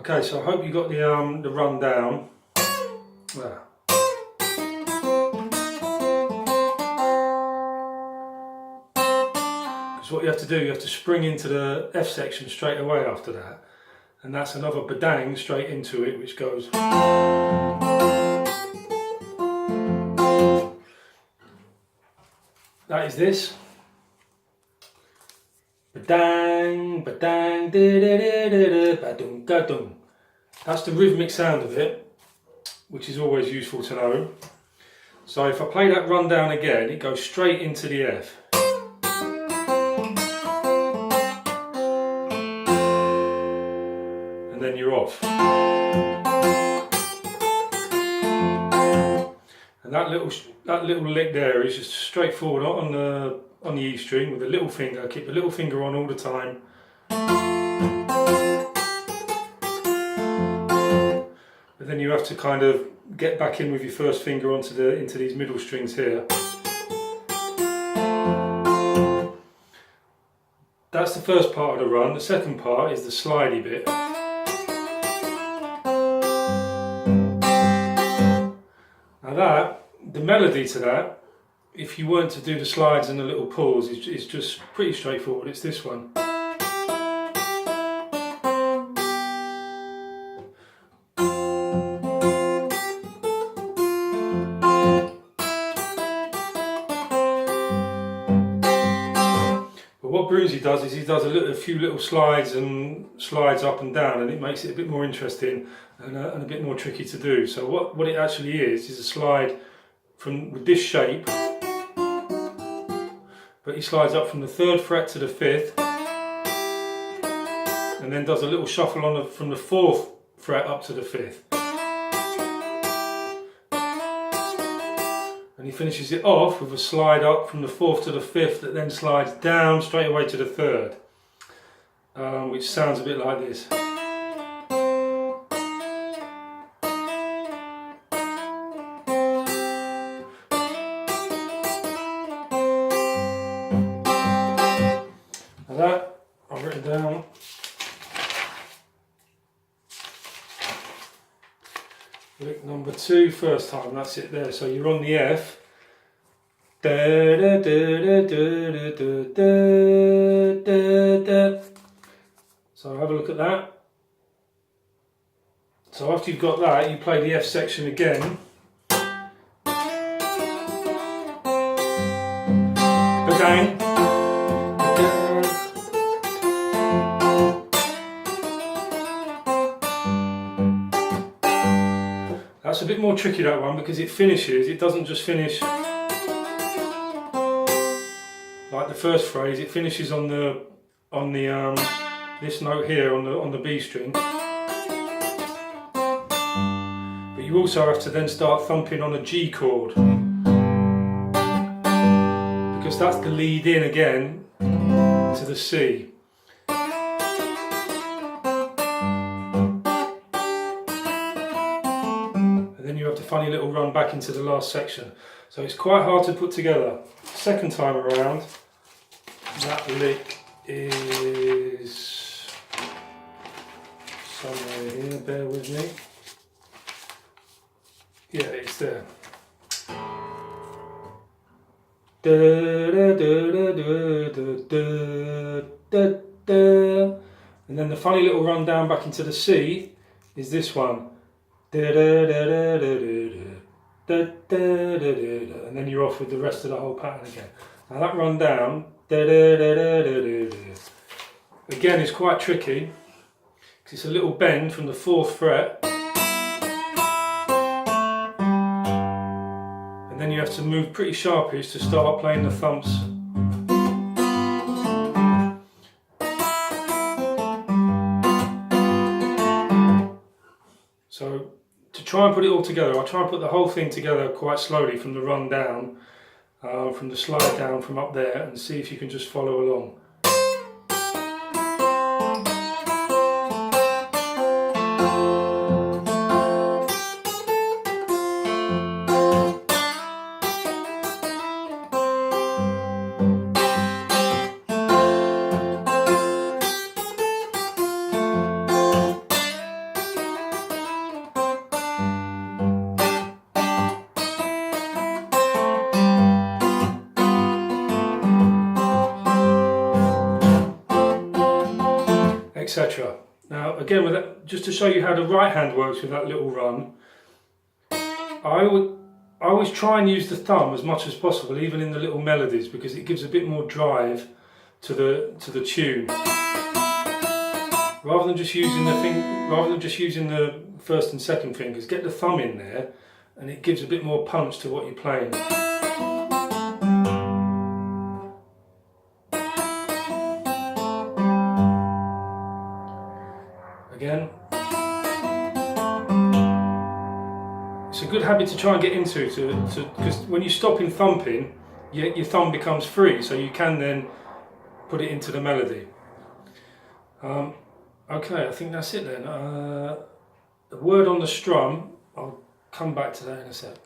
Okay, so I hope you got the run down. There. Because what you have to do, you have to spring into the F section straight away after that, and that's another badang straight into it, which goes. That is this. Badang, badang, badung, gadung. That's the rhythmic sound of it, which is always useful to know. So if I play that run down again, it goes straight into the F. And then you're off. And that little lick there is just straightforward on the E string with a little finger. Keep the little finger on all the time. But then you have to kind of get back in with your first finger into these middle strings here. That's the first part of the run. The second part is the slidey bit. Now that, the melody to that, if you weren't to do the slides and the little pulls, it's just pretty straightforward. It's this one. But what Broonzy does is he does a few little slides up and down, and it makes it a bit more interesting and a bit more tricky to do. So what it actually is a slide with this shape, but he slides up from the 3rd fret to the 5th, and then does a little shuffle from the 4th fret up to the 5th. And he finishes it off with a slide up from the 4th to the 5th that then slides down straight away to the 3rd, which sounds a bit like this. Now that I've written down. Lick number 2, first time, that's it there. So you're on the F. Da, da, da, da, da, da, da, da. So have a look at that. So after you've got that, you play the F section again. Again. That's a bit more tricky, that one, because it doesn't just finish like the first phrase, it finishes on this note here on the B string. But you also have to then start thumping on a G chord, because that's the lead in again to the C. You have the funny little run back into the last section. So it's quite hard to put together. Second time around, that lick is somewhere here, bear with me. Yeah, it's there. Da, da, da, da, da, da, da. And then the funny little run down back into the C is this one. And then you're off with the rest of the whole pattern again. Now that run down again is quite tricky, because it's a little bend from the 4th fret, and then you have to move pretty sharpish to start playing the thumps. So to try and put it all together, I'll try and put the whole thing together quite slowly from the run down, from the slide down from up there, and see if you can just follow along. etc. Now again, with that, just to show you how the right hand works with that little run, I always try and use the thumb as much as possible, even in the little melodies, because it gives a bit more drive to the tune. Rather than just using the first and second fingers, get the thumb in there, and it gives a bit more punch to what you're playing. Again, it's a good habit to try and get into, because when you stop in thumping, your thumb becomes free, so you can then put it into the melody. Okay, I think that's it then. The word on the strum, I'll come back to that in a sec.